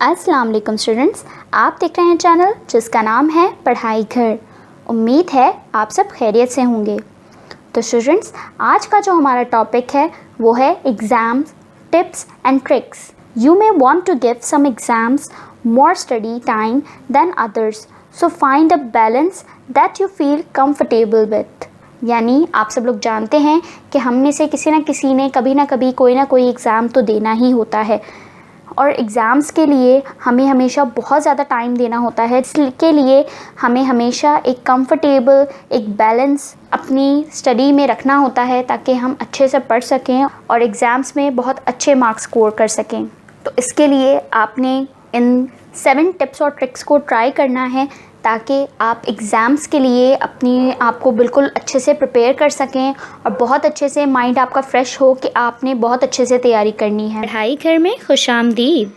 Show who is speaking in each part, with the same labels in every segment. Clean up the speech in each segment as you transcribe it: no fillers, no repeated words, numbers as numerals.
Speaker 1: अस्सलाम वालेकुम स्टूडेंट्स, आप देख रहे हैं चैनल जिसका नाम है पढ़ाई घर। उम्मीद है आप सब खैरियत से होंगे। तो स्टूडेंट्स, आज का जो हमारा टॉपिक है वो है exams, tips and tricks. You may want to give some exams more study time than others, so find a balance that you feel comfortable with। यानी आप सब लोग जानते हैं कि हम में से किसी ने कभी ना कभी कोई ना कोई एग्ज़ाम तो देना ही होता है, और एग्ज़ाम्स के लिए हमें हमेशा बहुत ज़्यादा टाइम देना होता है। इसके लिए हमें हमेशा एक कंफर्टेबल, एक बैलेंस अपनी स्टडी में रखना होता है ताकि हम अच्छे से पढ़ सकें और एग्ज़ाम्स में बहुत अच्छे मार्क्स स्कोर कर सकें। तो इसके लिए आपने इन 7 टिप्स और ट्रिक्स को ट्राई करना है ताकि आप एग्ज़ाम्स के लिए अपनी आप को बिल्कुल अच्छे से प्रिपेयर कर सकें और बहुत अच्छे से माइंड आपका फ़्रेश हो कि आपने बहुत अच्छे से तैयारी करनी है। पढ़ाई घर में खुशामदीद।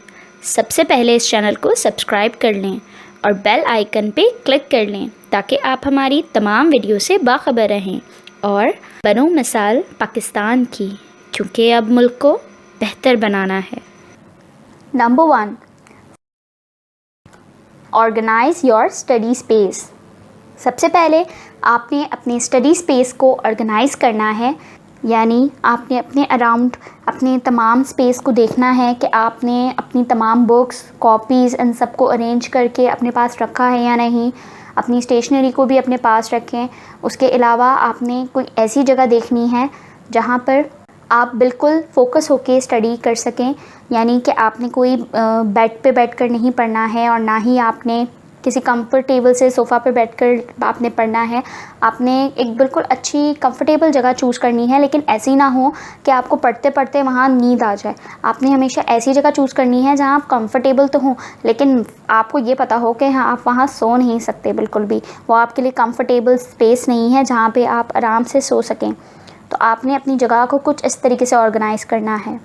Speaker 1: सबसे पहले इस चैनल को सब्सक्राइब कर लें और बेल आइकन पे क्लिक कर लें ताकि आप हमारी तमाम वीडियो से बाखबर रहें और बनो मिसाल पाकिस्तान की, क्योंकि अब मुल्क को बेहतर बनाना है। Number 1, organise your study space. सबसे पहले आपने अपनी स्टडी स्पेस को ऑर्गेनाइज़ करना है, यानी आपने अपने अराउंड अपने तमाम स्पेस को देखना है कि आपने अपनी तमाम बुक्स, कॉपीज़ इन सब को अरेंज करके अपने पास रखा है या नहीं। अपनी स्टेशनरी को भी अपने पास रखें। उसके अलावा आपने कोई ऐसी जगह देखनी है जहाँ पर आप बिल्कुल फ़ोकस होके स्टडी कर सकें, यानी कि आपने कोई बेड पे बैठकर नहीं पढ़ना है और ना ही आपने किसी कंफर्टेबल से सोफ़ा पे बैठकर आपने पढ़ना है। आपने एक बिल्कुल अच्छी कंफर्टेबल जगह चूज़ करनी है, लेकिन ऐसी ना हो कि आपको पढ़ते पढ़ते वहाँ नींद आ जाए। आपने हमेशा ऐसी जगह चूज़ करनी है जहाँ आप कंफर्टेबल तो हों, लेकिन आपको ये पता हो कि हाँ, आप वहाँ सो नहीं सकते बिल्कुल भी। वो आपके लिए कंफर्टेबल स्पेस नहीं है जहाँ पर आप आराम से सो सकें। तो आपने अपनी जगह को कुछ इस तरीके से ऑर्गेनाइज़ करना है।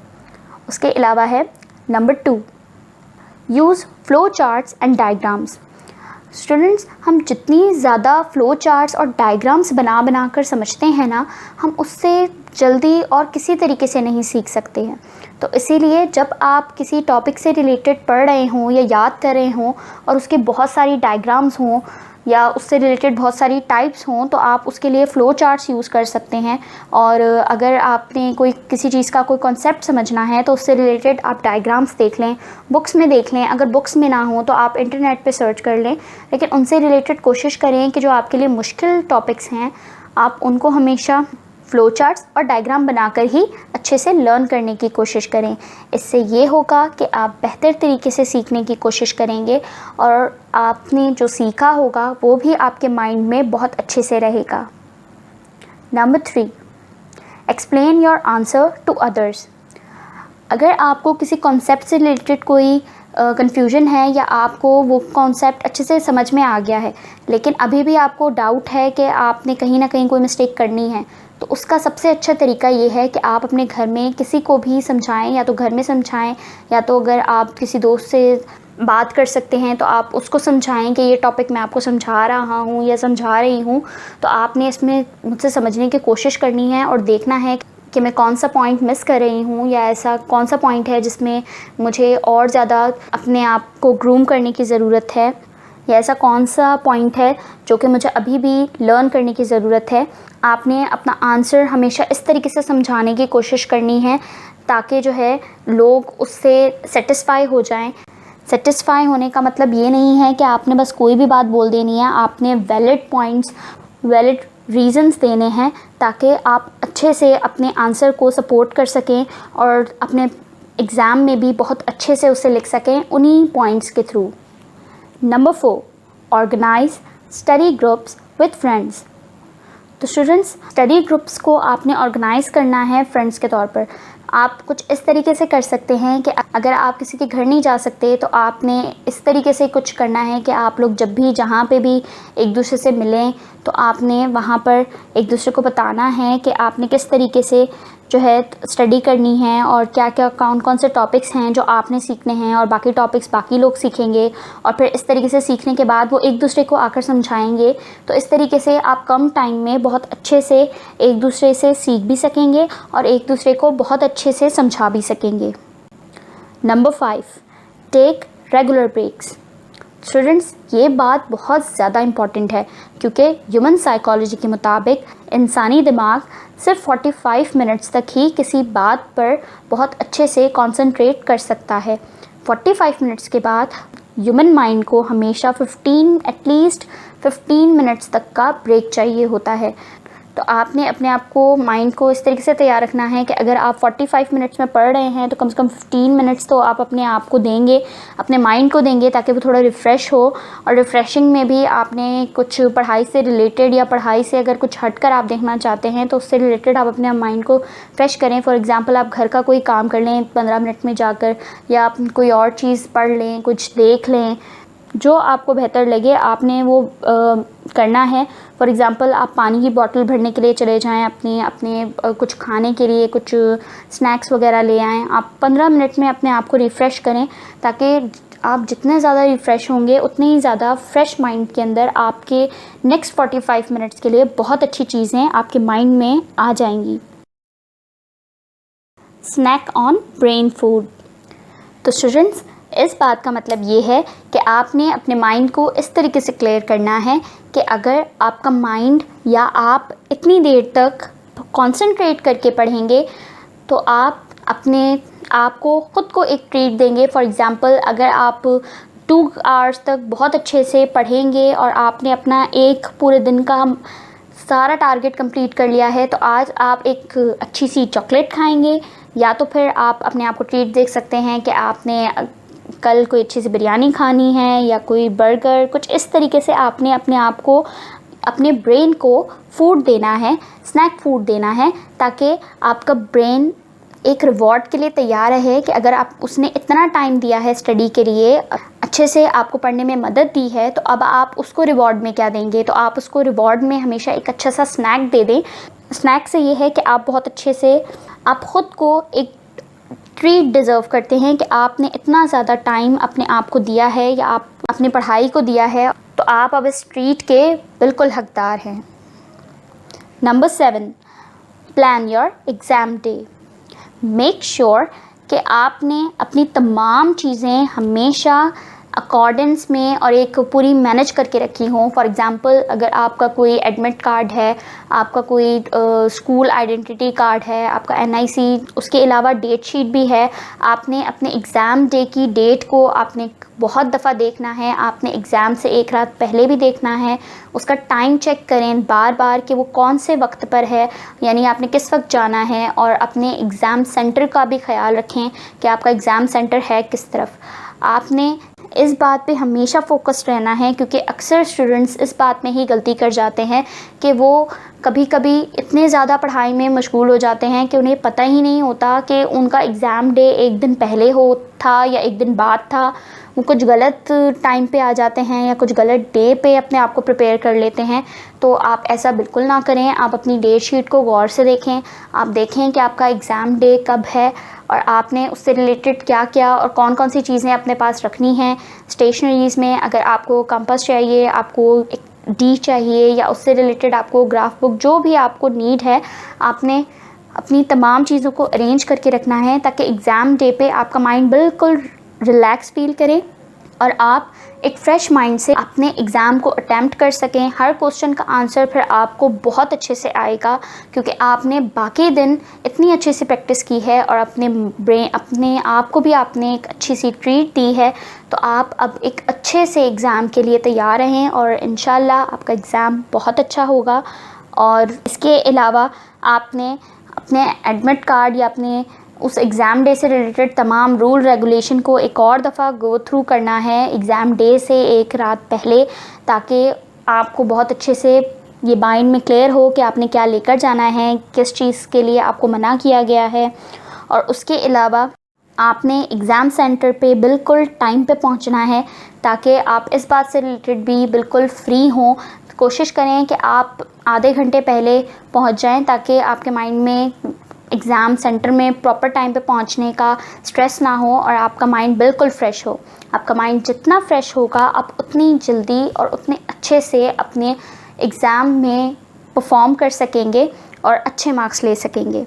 Speaker 1: उसके अलावा है number 2, use flow charts and diagrams. Students, हम जितनी ज़्यादा फ़्लो चार्ट्स और डायग्राम्स बना कर समझते हैं ना, हम उससे जल्दी और किसी तरीके से नहीं सीख सकते हैं। तो इसीलिए जब आप किसी टॉपिक से रिलेटेड पढ़ रहे हों या याद कर रहे हों और उसके बहुत सारी डायग्राम्स हों या उससे रिलेटेड बहुत सारी टाइप्स हों, तो आप उसके लिए फ़्लो चार्ट्स यूज़ कर सकते हैं। और अगर आपने कोई किसी चीज़ का कोई कॉन्सेप्ट समझना है तो उससे रिलेटेड आप डायग्राम्स देख लें, बुक्स में देख लें। अगर बुक्स में ना हो तो आप इंटरनेट पे सर्च कर लें, लेकिन उनसे रिलेटेड कोशिश करें कि जो आपके लिए मुश्किल टॉपिक्स हैं आप उनको हमेशा फ़्लो चार्ट्स और डायग्राम बनाकर ही अच्छे से लर्न करने की कोशिश करें। इससे ये होगा कि आप बेहतर तरीके से सीखने की कोशिश करेंगे और आपने जो सीखा होगा वो भी आपके माइंड में बहुत अच्छे से रहेगा। Number 3, explain your answer to others. अगर आपको किसी कॉन्सेप्ट से रिलेटेड कोई कन्फ्यूजन है या आपको वो कॉन्सेप्ट अच्छे से समझ में आ गया है, लेकिन अभी भी आपको डाउट है कि आपने कहीं ना कहीं कोई मिस्टेक करनी है, तो उसका सबसे अच्छा तरीका ये है कि आप अपने घर में किसी को भी समझाएं, या तो घर में समझाएं या तो अगर आप किसी दोस्त से बात कर सकते हैं तो आप उसको समझाएं कि ये टॉपिक मैं आपको समझा रहा हूँ या समझा रही हूँ, तो आपने इसमें मुझसे समझने की कोशिश करनी है और देखना है कि मैं कौन सा पॉइंट मिस कर रही हूँ या ऐसा कौन सा पॉइंट है जिसमें मुझे और ज़्यादा अपने आप को ग्रूम करने की ज़रूरत है, या ऐसा कौन सा पॉइंट है जो कि मुझे अभी भी लर्न करने की ज़रूरत है। आपने अपना आंसर हमेशा इस तरीके से समझाने की कोशिश करनी है ताकि जो है लोग उससे सेटिस्फाई हो जाएं। सेटिस्फाई होने का मतलब ये नहीं है कि आपने बस कोई भी बात बोल देनी है, आपने वैलिड पॉइंट्स, वैलिड रीज़न्स देने हैं ताकि आप अच्छे से अपने आंसर को सपोर्ट कर सकें और अपने एग्ज़ाम में भी बहुत अच्छे से उसे लिख सकें उन्हीं पॉइंट्स के through. Number 4, organise study groups with friends. तो स्टूडेंट्स, स्टडी ग्रुप्स को आपने ऑर्गेनाइज़ करना है फ्रेंड्स के तौर पर। आप कुछ इस तरीके से कर सकते हैं कि अगर आप किसी के घर नहीं जा सकते तो आपने इस तरीके से कुछ करना है कि आप लोग जब भी जहाँ पे भी एक दूसरे से मिलें तो आपने वहाँ पर एक दूसरे को बताना है कि आपने किस तरीके से जो है स्टडी करनी है और क्या क्या कौन से टॉपिक्स हैं जो आपने सीखने हैं और बाकी टॉपिक्स बाकी लोग सीखेंगे, और फिर इस तरीके से सीखने के बाद वो एक दूसरे को आकर समझाएंगे। तो इस तरीके से आप कम टाइम में बहुत अच्छे से एक दूसरे से सीख भी सकेंगे और एक दूसरे को बहुत अच्छे से समझा भी सकेंगे। Number 5, take regular breaks. Students, ये बात बहुत ज़्यादा इम्पॉर्टेंट है क्योंकि ह्यूमन साइकोलॉजी के मुताबिक इंसानी दिमाग सिर्फ 45 मिनट्स तक ही किसी बात पर बहुत अच्छे से कंसंट्रेट कर सकता है। 45 मिनट्स के बाद ह्यूमन माइंड को हमेशा एटलीस्ट 15 मिनट्स तक का ब्रेक चाहिए होता है। तो आपने अपने आप को माइंड को इस तरीके से तैयार रखना है कि अगर आप 45 मिनट्स में पढ़ रहे हैं तो कम से कम 15 मिनट्स तो आप अपने आप को देंगे, अपने माइंड को देंगे, ताकि वो थोड़ा रिफ़्रेश हो। और रिफ़्रेशिंग में भी आपने कुछ पढ़ाई से रिलेटेड या पढ़ाई से अगर कुछ हटकर आप देखना चाहते हैं तो उससे रिलेटेड आप अपने माइंड को फ्रेश करें। फॉर एग्ज़ाम्पल, आप घर का कोई काम कर लें 15 मिनट में जाकर, या आप कोई और चीज़ पढ़ लें, कुछ देख लें, जो आपको बेहतर लगे आपने वो करना है। फॉर एग्ज़ाम्पल, आप पानी की बोतल भरने के लिए चले जाएं, अपने कुछ खाने के लिए कुछ स्नैक्स वगैरह ले आएँ। आप 15 मिनट में अपने आप को रिफ़्रेश करें, ताकि आप जितने ज़्यादा रिफ़्रेश होंगे उतने ही ज़्यादा फ्रेश माइंड के अंदर आपके नेक्स्ट 45 मिनट्स के लिए बहुत अच्छी चीज़ें आपके माइंड में आ जाएंगी। Snack on brain food. तो स्टूडेंट्स, इस बात का मतलब ये है कि आपने अपने माइंड को इस तरीके से क्लियर करना है कि अगर आपका माइंड या आप इतनी देर तक कंसंट्रेट करके पढ़ेंगे तो आप अपने आप को ख़ुद को एक ट्रीट देंगे। फॉर एग्ज़ाम्पल, अगर आप 2 आवर्स तक बहुत अच्छे से पढ़ेंगे और आपने अपना एक पूरे दिन का सारा टारगेट कंप्लीट कर लिया है, तो आज आप एक अच्छी सी चॉकलेट खाएंगे, या तो फिर आप अपने आप को ट्रीट देख सकते हैं कि आपने कल कोई अच्छी सी बिरयानी खानी है या कोई बर्गर, कुछ इस तरीके से आपने अपने आप को, अपने ब्रेन को फूड देना है, स्नैक फूड देना है, ताकि आपका ब्रेन एक रिवॉर्ड के लिए तैयार रहे कि अगर आप उसने इतना टाइम दिया है स्टडी के लिए, अच्छे से आपको पढ़ने में मदद दी है, तो अब आप उसको रिवॉर्ड में क्या देंगे। तो आप उसको रिवॉर्ड में हमेशा एक अच्छा सा स्नैक दे दें। स्नैक से ये है कि आप बहुत अच्छे से, आप ख़ुद को एक ट्रीट डिज़र्व करते हैं कि आपने इतना ज़्यादा टाइम अपने आप को दिया है या आप अपनी पढ़ाई को दिया है, तो आप अब इस ट्रीट के बिल्कुल हकदार हैं। Number 7, plan your exam day. Make sure कि आपने अपनी तमाम चीज़ें हमेशा अकॉर्डेंस में और एक पूरी मैनेज करके रखी हों। फॉर एग्ज़ाम्पल, अगर आपका कोई एडमिट कार्ड है, आपका कोई स्कूल आइडेंटिटी कार्ड है, आपका NIC, उसके अलावा डेट शीट भी है, आपने अपने एग्ज़ाम डे की डेट को आपने बहुत दफ़ा देखना है। आपने एग्ज़ाम से एक रात पहले भी देखना है, उसका टाइम चेक करें बार बार कि वो कौन से वक्त पर है, यानी आपने किस वक्त जाना है। और अपने एग्ज़ाम सेंटर का भी ख्याल रखें कि आपका एग्ज़ाम सेंटर है किस तरफ। आपने इस बात पे हमेशा फ़ोकस्ड रहना है, क्योंकि अक्सर स्टूडेंट्स इस बात में ही गलती कर जाते हैं कि वो कभी कभी इतने ज़्यादा पढ़ाई में मशगूल हो जाते हैं कि उन्हें पता ही नहीं होता कि उनका एग्ज़ाम डे एक दिन पहले हो था या एक दिन बाद था। वो कुछ गलत टाइम पे आ जाते हैं या कुछ गलत डे पे अपने आप को प्रिपेयर कर लेते हैं। तो आप ऐसा बिल्कुल ना करें। आप अपनी डेट शीट को गौर से देखें, आप देखें कि आपका एग्ज़ाम डे कब है और आपने उससे रिलेटेड क्या क्या और कौन कौन सी चीज़ें अपने पास रखनी हैं। स्टेशनरीज़ में अगर आपको कंपास चाहिए, आपको एक डी चाहिए, या उससे रिलेटेड आपको ग्राफ बुक, जो भी आपको नीड है, आपने अपनी तमाम चीज़ों को अरेंज करके रखना है, ताकि एग्ज़ाम डे पे आपका माइंड बिल्कुल रिलैक्स फील करे और आप एक फ़्रेश माइंड से अपने एग्ज़ाम को अटैम्प्ट कर सकें। हर क्वेश्चन का आंसर फिर आपको बहुत अच्छे से आएगा, क्योंकि आपने बाकी दिन इतनी अच्छे से प्रैक्टिस की है और अपने आप को भी आपने एक अच्छी सी ट्रीट दी है। तो आप अब एक अच्छे से एग्ज़ाम के लिए तैयार रहें और इंशाल्लाह आपका एग्ज़ाम बहुत अच्छा होगा। और इसके अलावा आपने अपने एडमिट कार्ड या अपने उस एग्ज़ाम डे से रिलेटेड तमाम रूल रेगुलेशन को एक और दफ़ा गो थ्रू करना है एग्ज़ाम डे से एक रात पहले, ताकि आपको बहुत अच्छे से ये माइंड में क्लियर हो कि आपने क्या लेकर जाना है, किस चीज़ के लिए आपको मना किया गया है। और उसके अलावा आपने एग्ज़ाम सेंटर पे बिल्कुल टाइम पे पहुंचना है, ताकि आप इस बात से रिलेटेड भी बिल्कुल फ्री हों। कोशिश करें कि आप आधे घंटे पहले पहुंच जाएं, ताकि आपके माइंड में एग्ज़ाम सेंटर में प्रॉपर टाइम पे पहुंचने का स्ट्रेस ना हो और आपका माइंड बिल्कुल फ़्रेश हो। आपका माइंड जितना फ़्रेश होगा, आप उतनी जल्दी और उतने अच्छे से अपने एग्ज़ाम में परफॉर्म कर सकेंगे और अच्छे मार्क्स ले सकेंगे।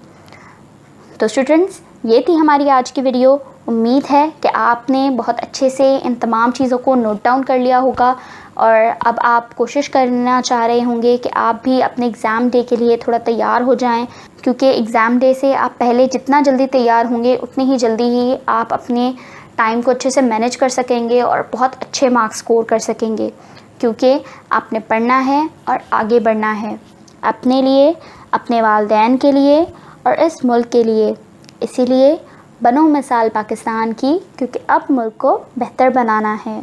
Speaker 1: तो स्टूडेंट्स, ये थी हमारी आज की वीडियो। उम्मीद है कि आपने बहुत अच्छे से इन तमाम चीज़ों को नोट डाउन कर लिया होगा और अब आप कोशिश करना चाह रहे होंगे कि आप भी अपने एग्ज़ाम डे के लिए थोड़ा तैयार हो जाएं, क्योंकि एग्ज़ाम डे से आप पहले जितना जल्दी तैयार होंगे उतनी ही जल्दी ही आप अपने टाइम को अच्छे से मैनेज कर सकेंगे और बहुत अच्छे मार्क्स स्कोर कर सकेंगे, क्योंकि आपने पढ़ना है और आगे बढ़ना है अपने लिए, अपने वालिदैन के लिए और इस मुल्क के लिए। इसीलिए बनो मिसाल पाकिस्तान की, क्योंकि अब मुल्क को बेहतर बनाना है।